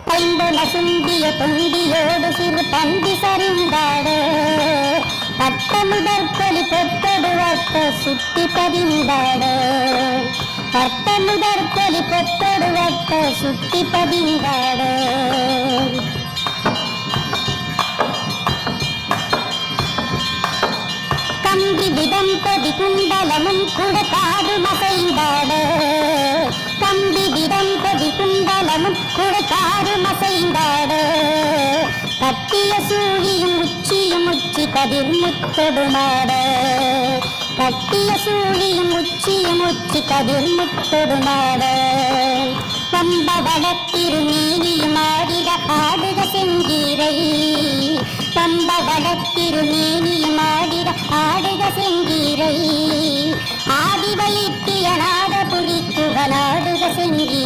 ஐம்பொல சுண்டிய தொண்டியோடு சிறு பண்டி சரிந்தாட பட்டமுதற்கொலி பொத்தொடு வட்ட சுத்தி பதிந்தாட பட்டமுதற்கொலி பொத்தொடு வட்ட சுத்தி பதிந்தாட கம்பி விதம் கொதி குண்டலமும் கூட காடு மசைந்தாட கம்பி விதம் கொதி குண்டலமும் கூட காடு மசைந்தாட கட்டிய சூழியும் உச்சியும் உச்சி கதிர் முத்தொடுமாட கட்டிய சூழியும் உச்சியும் உச்சி கதிர் முத்தொடுமாட பம்ப வடத்திரு நீனியும் ஆடிட ஆடுக செங்கீரை பம்ப வடத்திரு நீனியும் ஆடிட ஆடுக செங்கீரை ஆடி வயிற்றிய நாட புலிக்குக நாடுக செங்கீரை